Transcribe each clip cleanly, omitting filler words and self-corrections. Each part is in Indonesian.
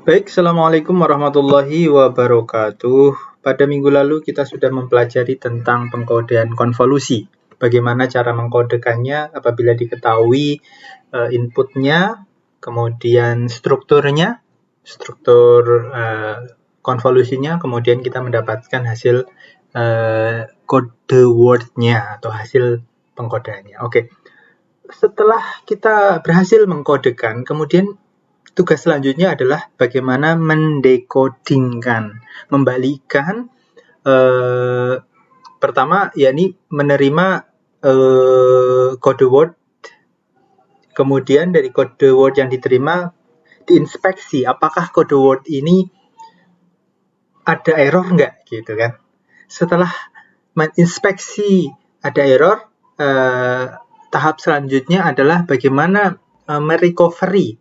Baik, Assalamualaikum warahmatullahi wabarakatuh. Pada minggu lalu kita sudah mempelajari tentang pengkodean konvolusi. Bagaimana cara mengkodekannya apabila diketahui inputnya, kemudian strukturnya, struktur konvolusinya, kemudian kita mendapatkan hasil kode word-nya atau hasil pengkodeannya. Oke. Setelah kita berhasil mengkodekan, kemudian tugas selanjutnya adalah bagaimana mendekodingkan, membalikan pertama yakni menerima kode word, kemudian dari kode word yang diterima diinspeksi apakah kode word ini ada error nggak gitu kan. Setelah menginspeksi ada error, tahap selanjutnya adalah bagaimana merecovery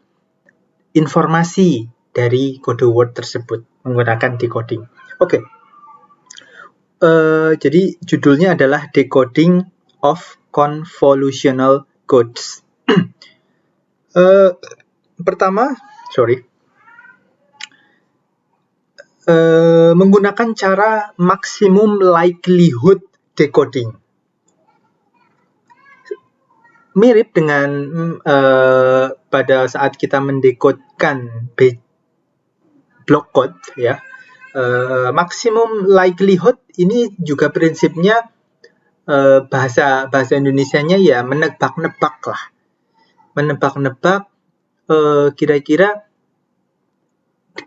informasi dari kode word tersebut menggunakan decoding. Oke. Jadi judulnya adalah Decoding of Convolutional Codes. Pertama, menggunakan cara maximum likelihood decoding. Mirip dengan pada saat kita mendekodkan block code ya. Maximum likelihood ini juga prinsipnya bahasa Indonesianya ya menebak-nebak lah. Menebak-nebak kira-kira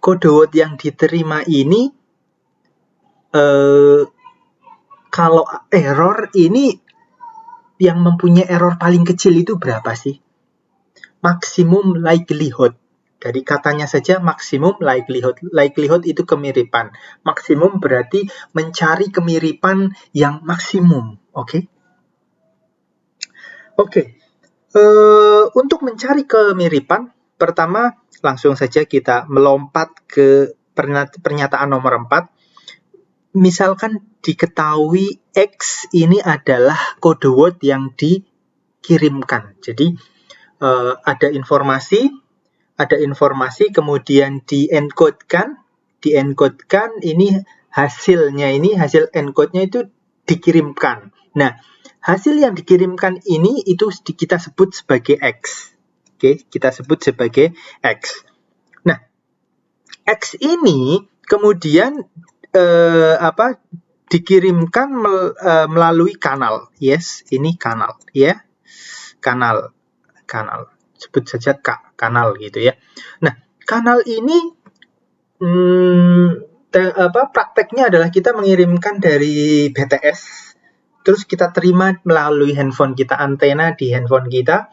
kode word yang diterima ini kalau error ini yang mempunyai error paling kecil itu berapa sih? Maximum likelihood. Dari katanya saja maximum likelihood. Likelihood itu kemiripan. Maksimum berarti mencari kemiripan yang maksimum. Oke? Oke. Untuk mencari kemiripan, pertama langsung saja kita melompat ke pernyataan nomor 4. Misalkan diketahui X ini adalah kode word yang dikirimkan. Jadi ada informasi kemudian diencodekan ini hasilnya, ini hasil encode-nya itu dikirimkan. Nah, hasil yang dikirimkan ini itu kita sebut sebagai X. Oke, kita sebut sebagai X. Nah, X ini kemudian dikirimkan melalui kanal. Yes, ini kanal ya. Kanal. Sebut saja kanal gitu ya. Nah, kanal ini prakteknya adalah kita mengirimkan dari BTS, terus kita terima melalui handphone kita, antena di handphone kita,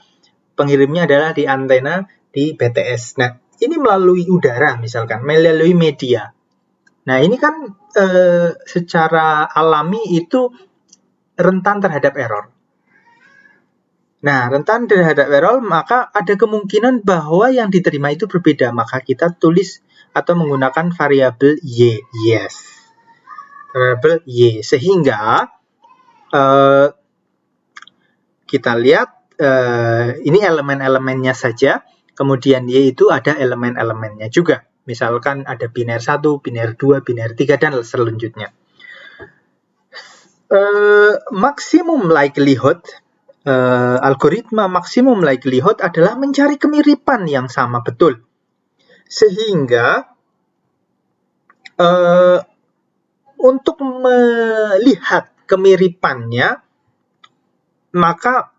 pengirimnya adalah di antena di BTS. Nah, ini melalui udara misalkan, melalui media. Nah, ini kan secara alami itu rentan terhadap error. Nah, rentan terhadap error, maka ada kemungkinan bahwa yang diterima itu berbeda. Maka kita tulis atau menggunakan variabel Y. Yes. Variabel Y. Sehingga kita lihat ini elemen-elemennya saja. Kemudian Y itu ada elemen-elemennya juga. Misalkan ada biner 1, biner 2, biner 3, dan selanjutnya. Maximum likelihood, algoritma maximum likelihood adalah mencari kemiripan yang sama betul. Sehingga untuk melihat kemiripannya, maka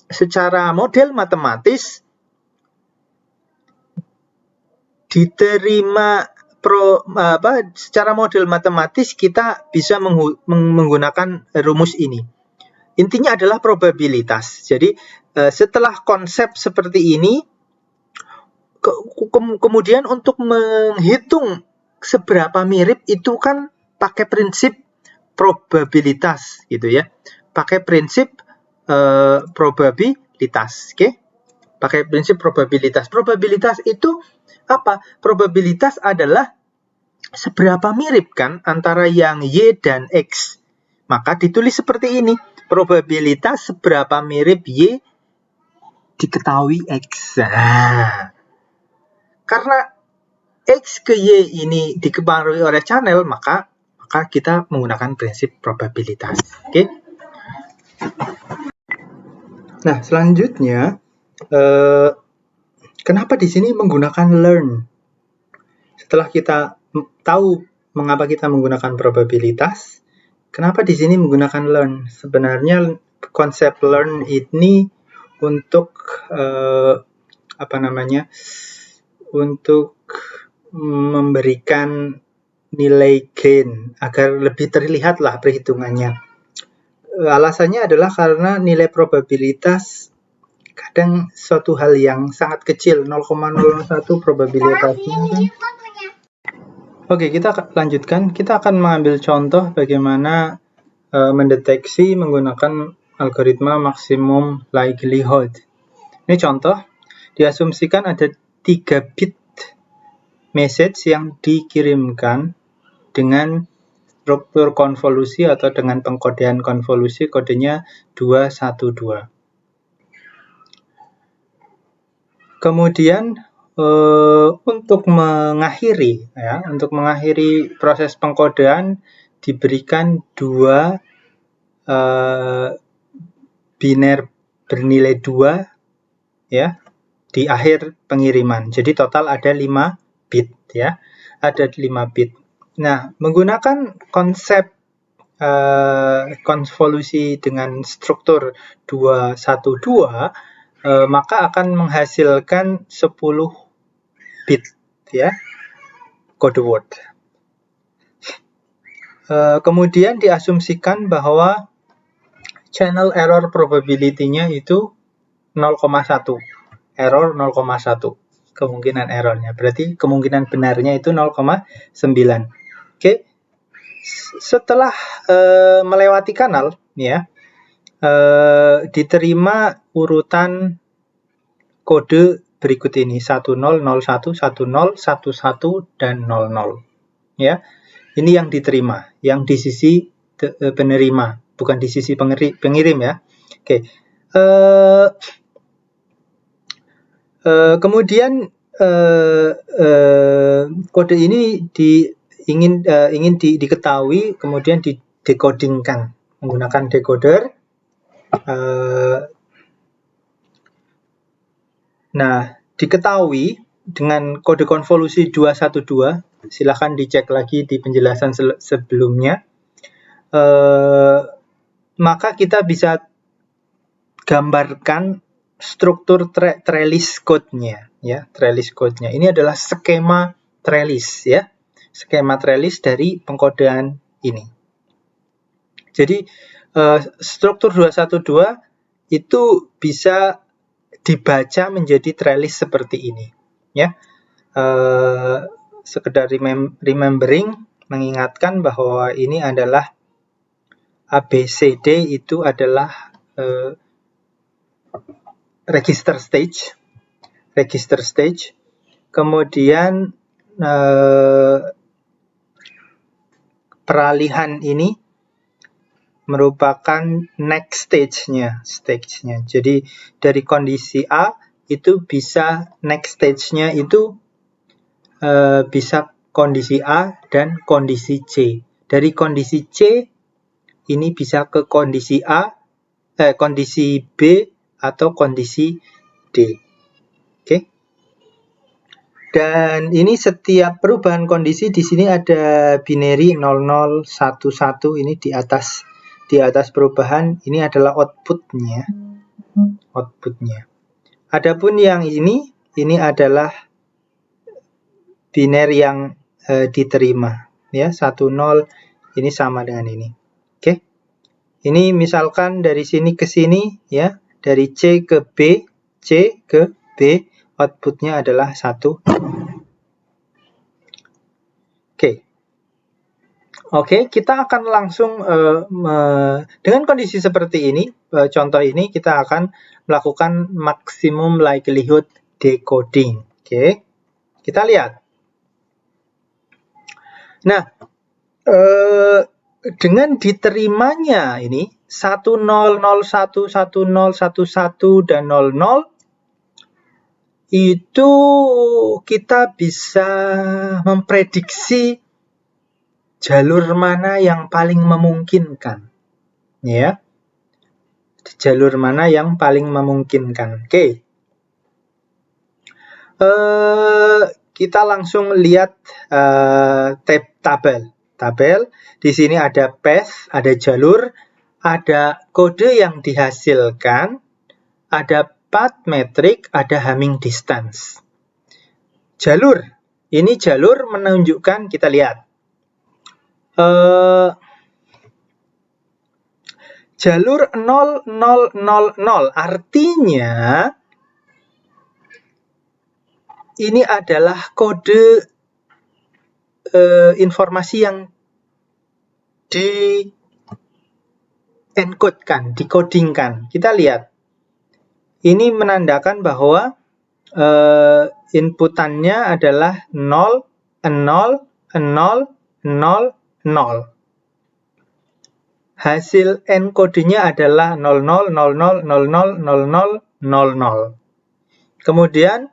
secara model matematis diterima secara model matematis kita bisa menggunakan rumus ini. Intinya adalah probabilitas. Jadi setelah konsep seperti ini, kemudian untuk menghitung seberapa mirip itu kan pakai prinsip probabilitas gitu ya. Pakai prinsip probabilitas, oke? Pakai prinsip probabilitas. Probabilitas itu apa? Probabilitas adalah seberapa mirip kan antara yang Y dan X. Maka ditulis seperti ini. Probabilitas seberapa mirip Y diketahui X. Nah, karena X ke Y ini dipengaruhi oleh channel, maka kita menggunakan prinsip probabilitas. Oke. Nah, selanjutnya kenapa di sini menggunakan learn? Setelah kita tahu mengapa kita menggunakan probabilitas, kenapa di sini menggunakan learn? Sebenarnya konsep learn ini untuk untuk memberikan nilai gain agar lebih terlihat lah perhitungannya. Alasannya adalah karena nilai probabilitas kadang suatu hal yang sangat kecil, 0,01 probabilitasnya kan. Oke, kita lanjutkan. Kita akan mengambil contoh bagaimana mendeteksi menggunakan algoritma maksimum likelihood. Ini contoh, diasumsikan ada 3 bit message yang dikirimkan dengan struktur konvolusi atau dengan pengkodean konvolusi, kodenya 212. Kemudian untuk mengakhiri proses pengkodean diberikan 2 biner bernilai 2 ya di akhir pengiriman. Jadi total ada 5 bit ya. Ada 5 bit. Nah, menggunakan konsep konvolusi dengan struktur 212 maka akan menghasilkan 10 bit ya kode word. Kemudian diasumsikan bahwa channel error probability-nya itu 0,1. Error 0,1. Kemungkinan errornya. Berarti kemungkinan benarnya itu 0,9. Oke. Setelah melewati kanal ya, diterima urutan kode berikut ini 10, 01, 10, 11, dan 00 ya. Ini yang diterima, yang di sisi penerima, bukan di sisi pengirim ya. Oke. Kemudian kode ini ingin diketahui, kemudian didekodingkan menggunakan decoder. Nah, diketahui dengan kode konvolusi 212, silahkan dicek lagi di penjelasan sebelumnya. Maka kita bisa gambarkan struktur trellis code-nya ya, trellis code-nya. Ini adalah skema trellis ya. Skema trellis dari pengkodean ini. Jadi struktur 212 itu bisa dibaca menjadi trellis seperti ini ya. Sekedar remembering, mengingatkan bahwa ini adalah ABCD itu adalah register stage. Kemudian peralihan ini merupakan next stage-nya. Jadi dari kondisi A itu bisa next stage-nya itu bisa kondisi A dan kondisi C. Dari kondisi C ini bisa ke kondisi kondisi B atau kondisi D. Oke. Dan ini setiap perubahan kondisi di sini ada binary 0011 ini di atas perubahan, ini adalah outputnya. Adapun yang ini adalah biner yang diterima ya, 10 ini sama dengan ini. Oke. Ini misalkan dari sini ke sini ya, dari C ke B, outputnya adalah 1. Oke, kita akan langsung dengan kondisi seperti ini, contoh ini kita akan melakukan maximum likelihood decoding. Oke, kita lihat. Nah, dengan diterimanya ini 10, 01, 10, 11, dan 00, itu kita bisa memprediksi jalur mana yang paling memungkinkan. Ya. Jalur mana yang paling memungkinkan. Oke. Kita langsung lihat tabel. Di sini ada path, ada jalur, ada kode yang dihasilkan, ada path metric, ada Hamming distance. Jalur, ini jalur menunjukkan, kita lihat. Jalur 0, 0, 0, 0, artinya ini adalah kode informasi yang di-encode-kan, dikodingkan. Kita lihat. Ini menandakan bahwa inputannya adalah 0, 0, 0, 0, 0. Hasil encode-nya adalah 00, 00, 00, 00, 00. Kemudian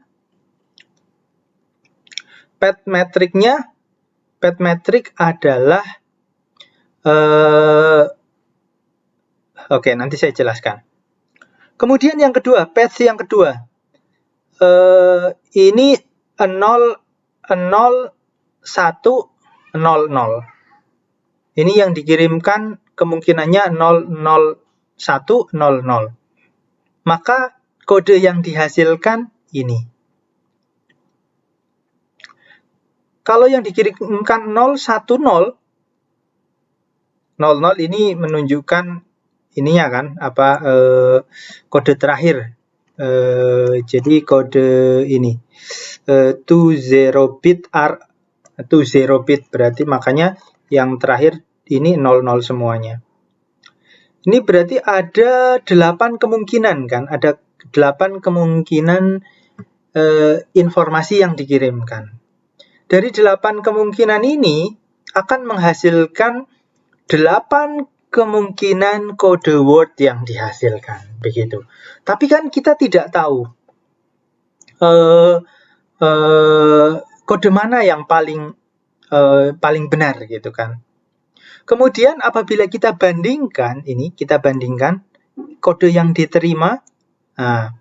path metric adalah oke, nanti saya jelaskan. Kemudian yang kedua, path yang kedua. Ini 0, 0, 1, 0, 0. Ini yang dikirimkan kemungkinannya 0, 0, 1, 0, 0. Maka kode yang dihasilkan ini. Kalau yang dikirimkan 0, 1, 0, 00 ini menunjukkan ininya kan, kode terakhir. Jadi kode ini 20 bit berarti makanya yang terakhir ini 00 semuanya. Ini berarti ada 8 kemungkinan kan, ada 8 kemungkinan informasi yang dikirimkan. Dari 8 kemungkinan ini akan menghasilkan 8 kemungkinan kode word yang dihasilkan, begitu. Tapi kan kita tidak tahu kode mana yang paling benar, gitu kan. Kemudian apabila kita bandingkan kode yang diterima. Nah,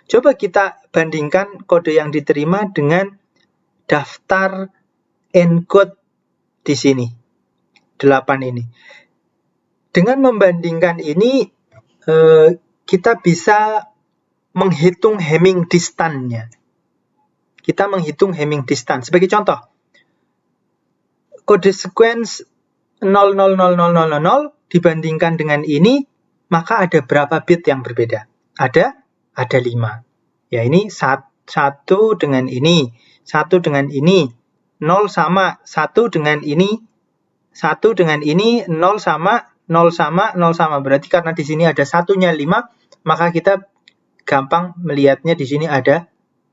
coba kita bandingkan kode yang diterima dengan daftar encode di sini. 8 ini. Dengan membandingkan ini, kita bisa menghitung Hamming distance-nya. Kita menghitung Hamming distance. Sebagai contoh, kode sequence 000000 dibandingkan dengan ini, maka ada berapa bit yang berbeda? Ada 5. Ya, ini 1 dengan ini, 1 dengan ini, 0 sama 1 dengan ini, 1 dengan ini, 0 sama, 0 sama, 0 sama. Berarti karena di sini ada satunya 5, maka kita gampang melihatnya di sini ada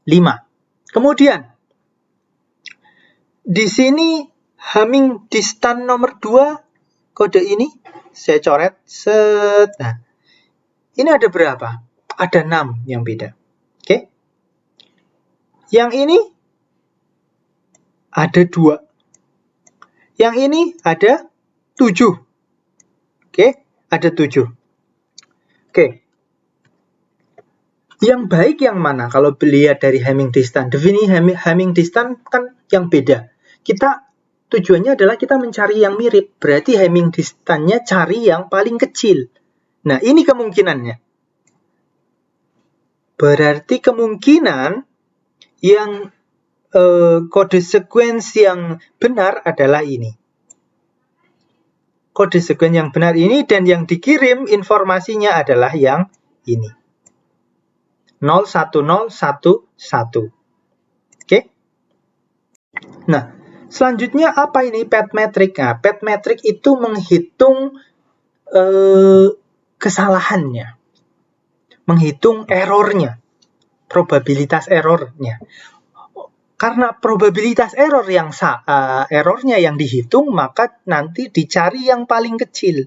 5. Kemudian, di sini Hamming distance nomor 2, kode ini, saya coret, set. Nah, ini ada berapa? Ada 6 yang beda. Oke. Yang ini ada 2. Yang ini ada 7. Oke, ada 7. Oke. Yang baik yang mana kalau dilihat dari Hamming distance? Definisi Hamming distance kan yang beda. Tujuannya adalah kita mencari yang mirip. Berarti Hamming distance-nya cari yang paling kecil. Nah, ini kemungkinannya. Berarti kemungkinan yang kode sequence yang benar adalah ini. Kode sequence yang benar ini dan yang dikirim informasinya adalah yang ini. 01011. Oke. Nah, selanjutnya apa ini path metric? Nah, path metric itu menghitung kesalahannya. Menghitung errornya. Probabilitas errornya. Karena probabilitas errornya yang dihitung, maka nanti dicari yang paling kecil.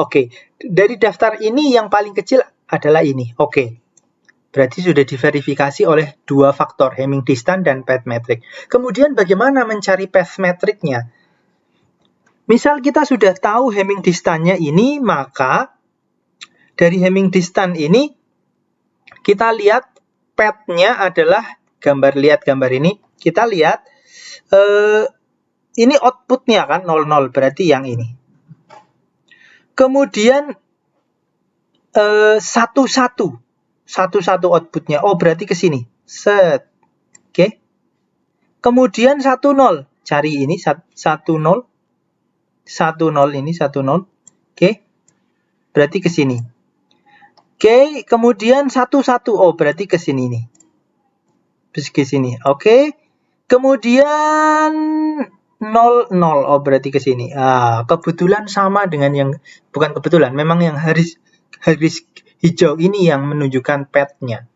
Oke, dari daftar ini yang paling kecil adalah ini. Oke, Berarti sudah diverifikasi oleh dua faktor, Hamming distance dan path metric. Kemudian bagaimana mencari path metricnya? Misal kita sudah tahu Hamming distance-nya ini, maka dari Hamming distance ini kita lihat path-nya adalah lihat gambar ini. Kita lihat ini output-nya kan 00, berarti yang ini. Kemudian 11 outputnya, oh berarti ke sini, set, oke. Kemudian 10, cari ini 10, 10 ini 10, oke, berarti ke sini. Oke, kemudian 11, oh berarti ke sini nih, terus ke sini, oke. Kemudian 00, oh berarti ke sini. Kebetulan sama dengan yang, bukan kebetulan, memang yang garis hijau ini yang menunjukkan path-nya,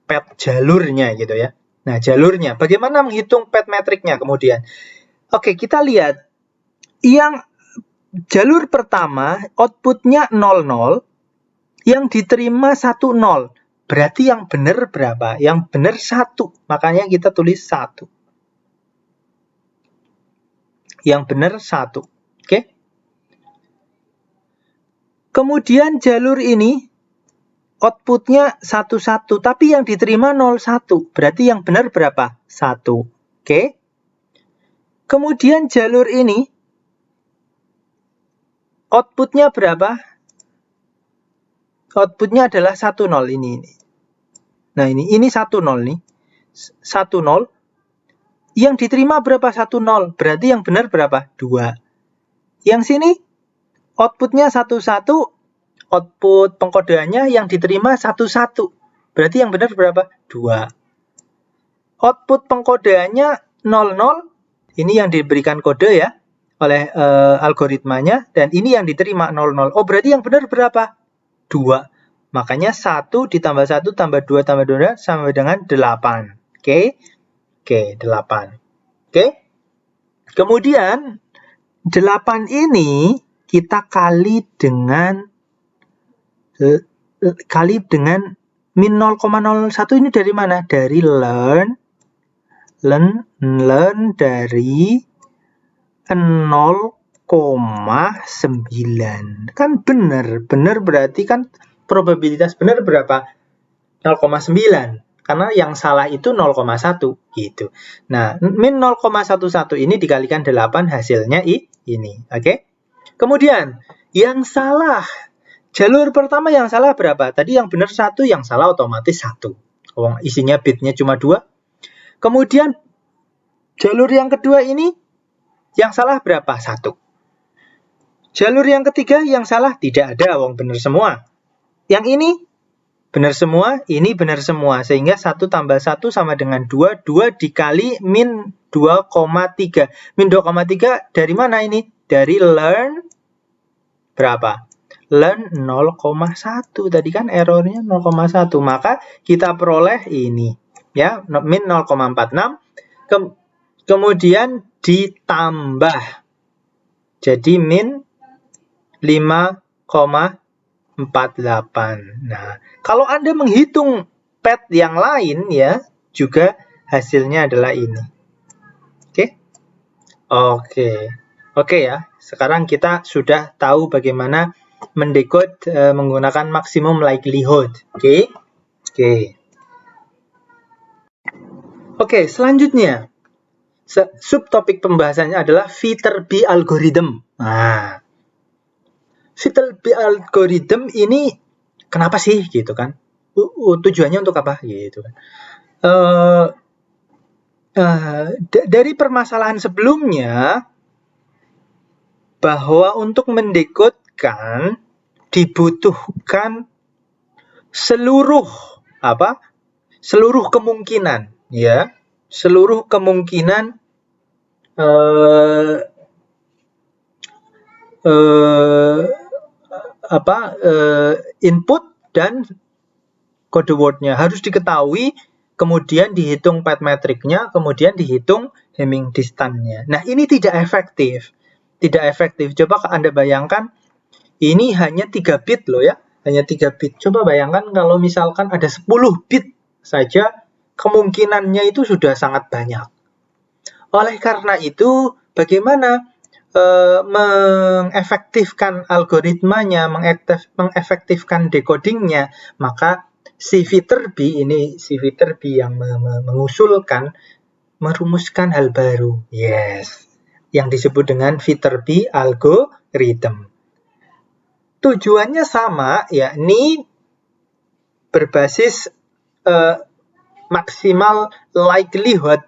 path jalurnya gitu ya. Nah, jalurnya, bagaimana menghitung path metricnya kemudian? Oke, kita lihat yang jalur pertama outputnya 00, yang diterima 10, berarti yang benar berapa? Yang benar 1, makanya kita tulis 1. Yang benar 1, oke. Kemudian jalur ini outputnya 11, tapi yang diterima 01, berarti yang benar berapa? 1, oke. Kemudian jalur ini outputnya berapa? Outputnya adalah 10 ini. Nah, ini 10 nih. 10. Yang diterima berapa? 10. Berarti yang benar berapa? 2. Yang sini outputnya 11. Output pengkodeannya yang diterima 11. Berarti yang benar berapa? 2. Output pengkodeannya 00. Ini yang diberikan kode ya oleh algoritmanya, dan ini yang diterima 00. Oh, berarti yang benar berapa? 2. Makanya 1 ditambah 1 tambah 2 tambah 2 sama dengan 8. Oke. Oke, 8. Oke. Kemudian 8 ini kita kali dengan min 0,01 ini dari mana? Dari learn dari 0,9. Kan benar berarti kan probabilitas benar berapa? 0,9. Karena yang salah itu 0,1 gitu. Nah, min 0,11 ini dikalikan 8 hasilnya ini, oke? Kemudian yang salah, jalur pertama yang salah berapa? Tadi yang benar 1, yang salah otomatis 1. Oh, isinya bitnya cuma 2. Kemudian jalur yang kedua ini yang salah berapa? 1. Jalur yang ketiga yang salah tidak ada, wong benar semua. Yang ini benar semua, ini benar semua. Sehingga 1 tambah 1 sama dengan 2. 2 dikali min 2,3. Min 2,3 dari mana ini? Dari learn berapa? Learn 0,1. Tadi kan errornya 0,1. Maka kita peroleh ini. Ya, min 0,46. Kemudian ditambah. Jadi min 5,48. Nah, kalau Anda menghitung path yang lain ya, juga hasilnya adalah ini. Oke? Oke ya. Sekarang kita sudah tahu bagaimana mendekode menggunakan maximum likelihood. Oke, selanjutnya subtopik pembahasannya adalah Viterbi algorithm. Nah, Viterbi algorithm ini kenapa sih gitu kan? Tujuannya untuk apa gitu kan? Dari permasalahan sebelumnya bahwa untuk mendekodkan dibutuhkan seluruh kemungkinan ya, seluruh kemungkinan input dan kode word-nya harus diketahui, kemudian dihitung path metricnya, kemudian dihitung Hamming distance-nya. Nah, ini tidak efektif. Coba Anda bayangkan, ini hanya 3 bit loh ya. hanya 3 bit. Coba bayangkan kalau misalkan ada 10 bit saja, kemungkinannya itu sudah sangat banyak. Oleh karena itu, bagaimana mengefektifkan algoritmanya, mengefektifkan decodingnya, maka si Viterbi ini, si Viterbi yang mengusulkan, merumuskan hal baru. Yes, yang disebut dengan Viterbi algorithm. Tujuannya sama, yakni berbasis maksimal likelihood,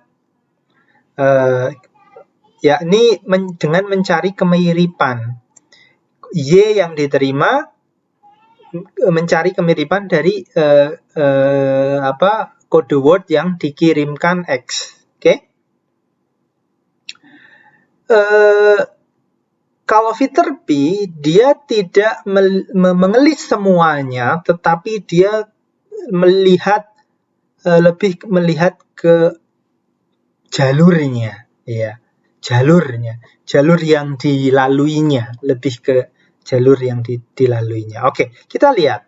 yakni dengan mencari kemiripan. Y yang diterima mencari kemiripan dari kode word yang dikirimkan X. Oke? Kalau Viterbi, dia tidak mengelis semuanya, tetapi dia lebih melihat ke jalurnya, ya, jalur yang dilaluinya, lebih ke jalur yang dilaluinya. Oke, kita lihat.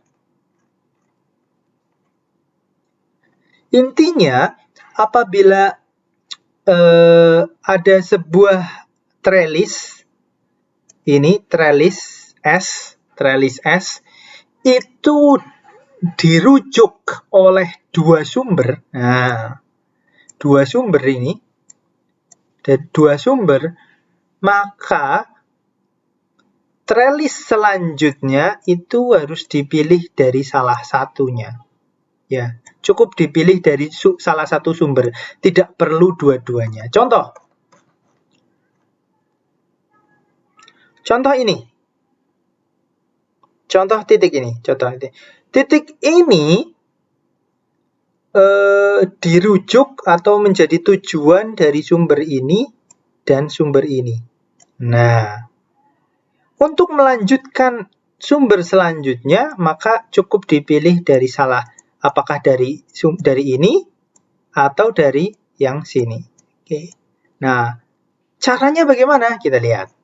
Intinya, apabila ada sebuah trellis, ini trellis S, itu dirujuk oleh dua sumber. Nah, dua sumber ini, maka trellis selanjutnya itu harus dipilih dari salah satunya. Ya, cukup dipilih dari salah satu sumber, tidak perlu dua-duanya. Contoh ini. Contoh titik ini. Titik ini dirujuk atau menjadi tujuan dari sumber ini dan sumber ini. Nah, untuk melanjutkan sumber selanjutnya, maka cukup dipilih dari apakah dari ini atau dari yang sini. Oke. Nah, caranya bagaimana? Kita lihat.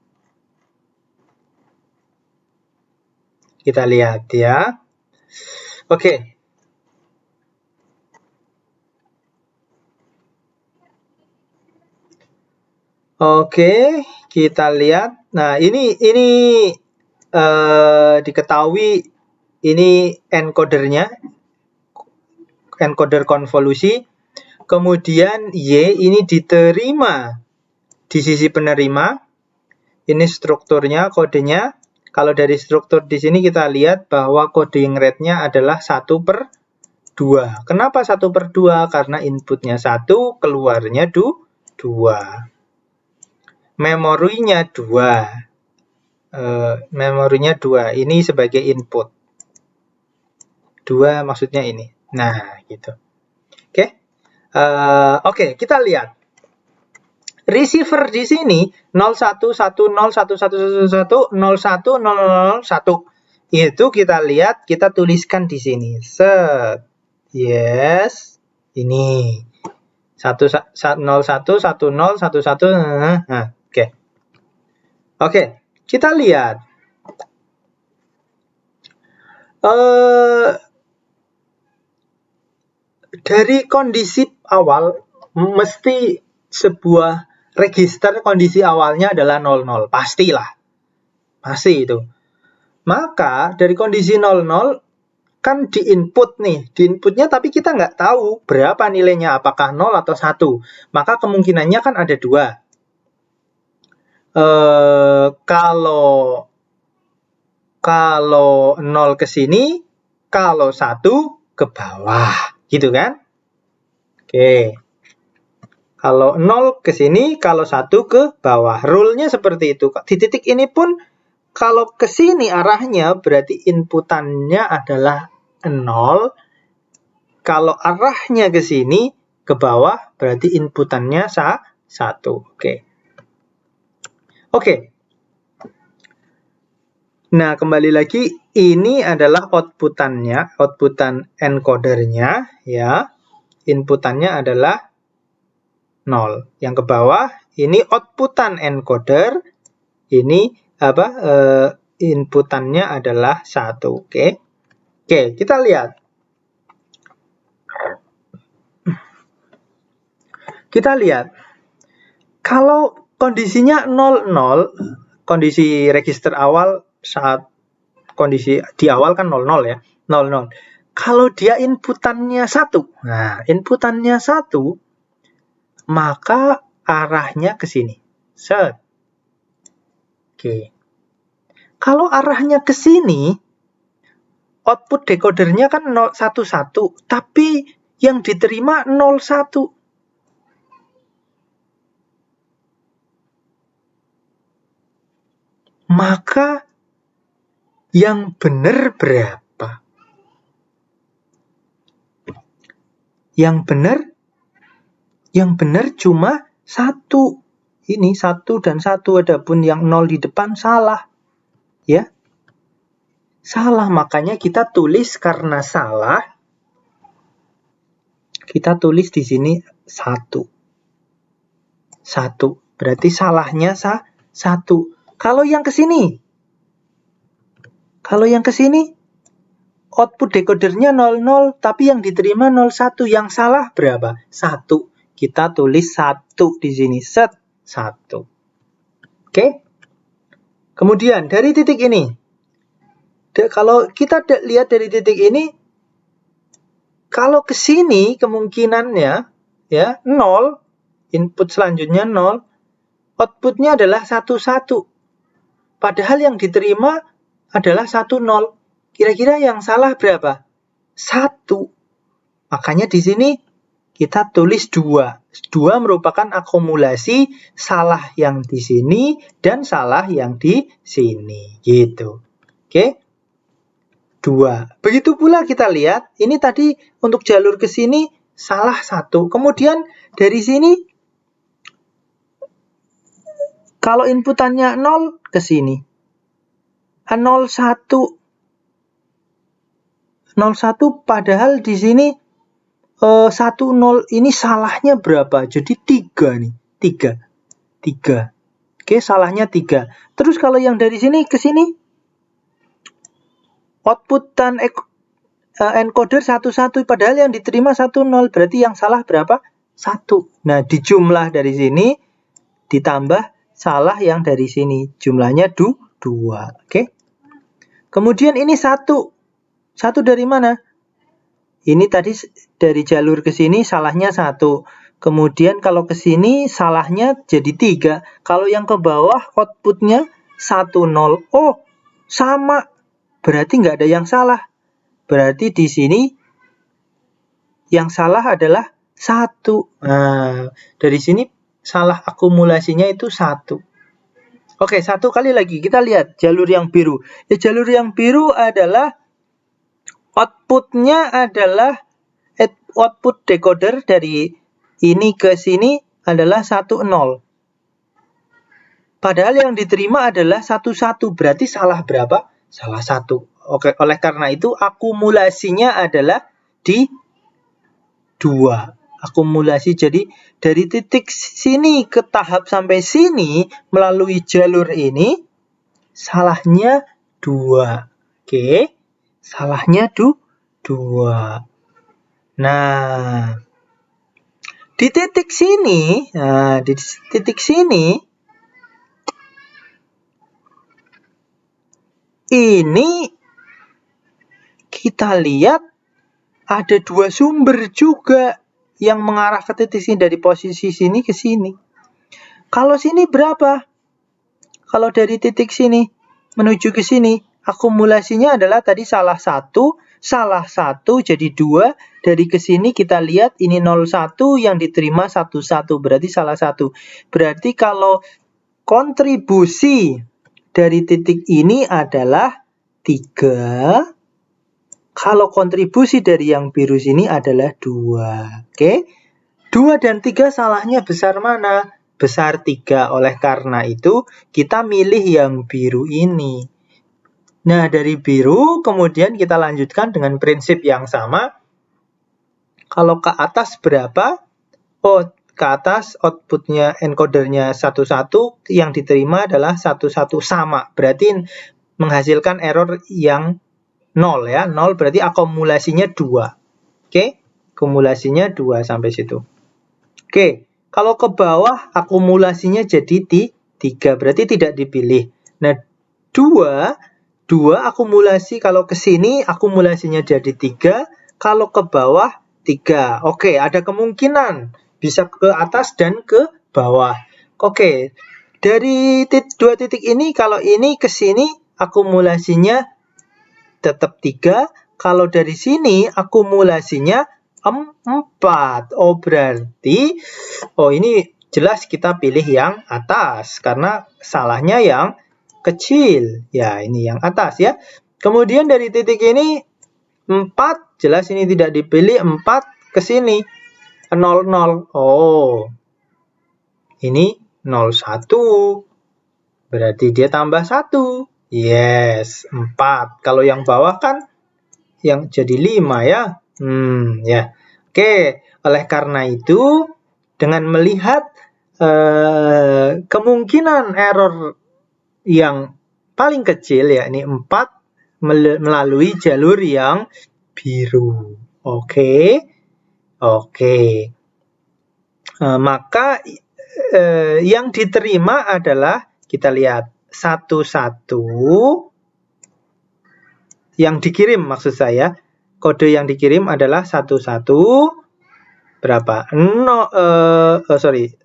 Ya. Oke. Oke, kita lihat. Nah, ini diketahui ini encodernya, encoder konvolusi. Kemudian Y ini diterima di sisi penerima. Ini strukturnya, kodenya. Kalau dari struktur di sini kita lihat bahwa coding rate-nya adalah 1/2. Kenapa 1/2? Karena inputnya 1, keluarnya 2. Memorinya 2. Memorinya 2. Ini sebagai input. 2 maksudnya ini. Nah, gitu. Oke. Oke, kita lihat. Receiver di sini 011011110101. Itu kita lihat, kita tuliskan di sini. Set. Yes. Ini. 011011. Nah, Oke, kita lihat. Dari kondisi awal, mesti sebuah register kondisi awalnya adalah 00. Pastilah. Pasti itu. Maka, dari kondisi 00, kan di input nih. Di inputnya tapi kita nggak tahu berapa nilainya, apakah 0 atau 1. Maka kemungkinannya kan ada 2. Kalau 0 ke sini, kalau 1 ke bawah, gitu kan? Oke. Kalau 0 ke sini, kalau 1 ke bawah. Rule-nya seperti itu. Di titik ini pun, kalau ke sini arahnya, berarti inputannya adalah 0. Kalau arahnya ke sini, ke bawah, berarti inputannya 1. Oke. Nah, kembali lagi, ini adalah outputannya, outputan encodernya, ya. Inputannya adalah 0. Yang ke bawah, ini outputan encoder, ini inputannya adalah 1. Oke. Oke, kita lihat. Kita lihat. Kalau kondisinya 00, kondisi register awal saat kondisi di awal kan 00 ya, 00. Kalau dia inputannya 1, nah inputannya 1, maka arahnya ke sini. Set. Oke. Kalau arahnya ke sini, output decodernya kan 011, tapi yang diterima 01. Maka yang benar berapa? Yang benar cuma 1. Ini 1 dan 1, adapun yang 0 di depan salah. Ya. Salah, makanya kita tulis karena salah. Kita tulis di sini 1. 1. Berarti salahnya 1. Kalau yang ke sini, output decodernya 00, tapi yang diterima 01. Yang salah berapa? 1. Kita tulis 1 di sini. Set. 1. Oke. Kemudian dari titik ini, kalau kita lihat dari titik ini, kalau ke sini kemungkinannya ya 0, input selanjutnya 0, outputnya adalah 11. Padahal yang diterima adalah 10. Kira-kira yang salah berapa? 1. Makanya di sini kita tulis 2. 2 merupakan akumulasi salah yang di sini dan salah yang di sini. Gitu. Oke. 2. Begitu pula kita lihat, ini tadi untuk jalur ke sini salah 1. Kemudian dari sini, kalau inputannya 0 ke sini. 01. 01 padahal di sini 10 ini salahnya berapa? Jadi 3 nih. 3. Oke, salahnya 3. Terus kalau yang dari sini ke sini, output dan encoder 11, padahal yang diterima 10. Berarti yang salah berapa? 1. Nah, dijumlah dari sini, ditambah salah yang dari sini. Jumlahnya 2. Oke. Kemudian ini 1. 1 dari mana? Ini tadi dari jalur ke sini salahnya 1. Kemudian kalau ke sini salahnya jadi 3. Kalau yang ke bawah outputnya 10. Oh, sama. Berarti nggak ada yang salah. Berarti di sini yang salah adalah 1. Nah, dari sini salah akumulasinya itu 1. Oke, 1 kali lagi kita lihat jalur yang biru. Ya, jalur yang biru adalah outputnya adalah output decoder dari ini ke sini adalah 10. Padahal yang diterima adalah 11. Berarti salah berapa? Salah 1. Oke, oleh karena itu akumulasinya adalah di 2. Akumulasi, jadi dari titik sini ke tahap sampai sini melalui jalur ini salahnya 2. Oke. Salahnya 2. Nah, di titik sini, ini kita lihat ada 2 sumber juga yang mengarah ke titik sini dari posisi sini ke sini. Kalau sini berapa? Kalau dari titik sini menuju ke sini, akumulasinya adalah tadi salah 1 jadi 2. Dari ke sini kita lihat ini 01 yang diterima 11. Berarti salah 1. Berarti kalau kontribusi dari titik ini adalah 3. Kalau kontribusi dari yang biru sini adalah 2. Oke. 2 dan 3 salahnya besar mana? Besar 3. Oleh karena itu, kita milih yang biru ini. Nah, dari biru, kemudian kita lanjutkan dengan prinsip yang sama. Kalau ke atas berapa? Oh, ke atas outputnya, encodernya 11, yang diterima adalah 11 sama. Berarti menghasilkan error yang 0 ya. 0 berarti akumulasinya 2. Oke, akumulasinya 2 sampai situ. Oke, kalau ke bawah akumulasinya jadi 3, berarti tidak dipilih. Nah, 2 akumulasi kalau ke sini akumulasinya jadi 3, kalau ke bawah 3. Oke, ada kemungkinan bisa ke atas dan ke bawah. Oke, dari 2 titik ini, kalau ini ke sini akumulasinya tetap 3, kalau dari sini akumulasinya 4. Oh, berarti ini jelas kita pilih yang atas karena salahnya yang kecil. Ya, ini yang atas ya. Kemudian dari titik ini 4, jelas ini tidak dipilih. 4 ke sini 0, 0. Oh, ini 0, 1. Berarti dia tambah 1. Yes, 4. Kalau yang bawah kan yang jadi 5 ya. Ya. Oke, oleh karena itu dengan melihat kemungkinan error yang paling kecil ya ini 4 melalui jalur yang biru. Oke. Maka yang diterima adalah kita lihat 11 yang dikirim, maksud saya kode yang dikirim adalah 11 berapa? 10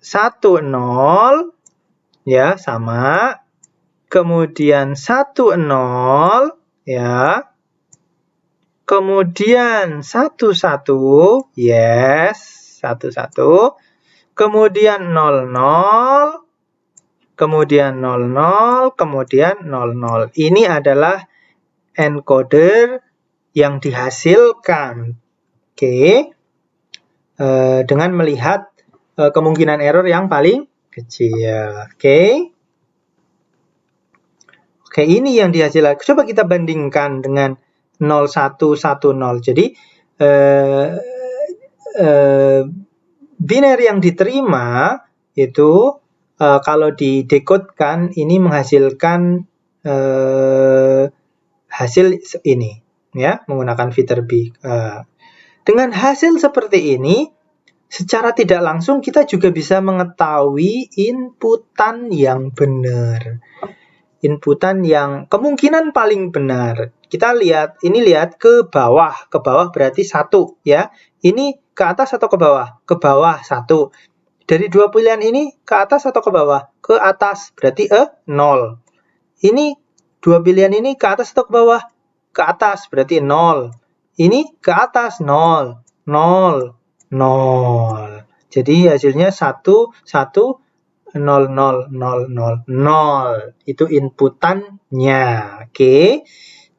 ya, sama. Kemudian 10 ya. Kemudian 11 yes, 11. Kemudian 00, kemudian 00, kemudian 00. Ini adalah encoder yang dihasilkan. Oke. Dengan melihat kemungkinan error yang paling kecil. Oke, ini yang dihasilkan. Coba kita bandingkan dengan 0110. Jadi biner yang diterima itu kalau didekodkan ini menghasilkan hasil ini ya, menggunakan Viterbi. Dengan hasil seperti ini, secara tidak langsung kita juga bisa mengetahui inputan yang benar. Inputan yang kemungkinan paling benar. Kita lihat, ini lihat ke bawah. Ke bawah berarti 1 ya. Ini ke atas atau ke bawah? Ke bawah 1. Dari dua pilihan ini ke atas atau ke bawah? Ke atas, berarti 0. Ini dua pilihan ini ke atas atau ke bawah? Ke atas, berarti 0. Ini ke atas 0, 0, 0. Jadi hasilnya 1, 1, 0, 0, 0, 0, 0. Itu inputannya. Oke.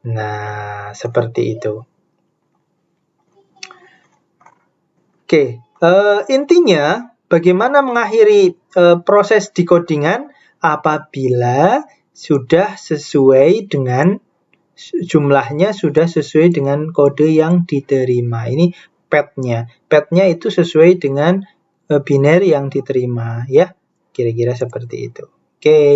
Nah, seperti itu. Oke. Intinya, bagaimana mengakhiri proses decodingan apabila sudah sesuai dengan jumlahnya sudah sesuai dengan kode yang diterima. Ini path-nya. Path-nya itu sesuai dengan binary yang diterima ya. Kira-kira seperti itu. Oke.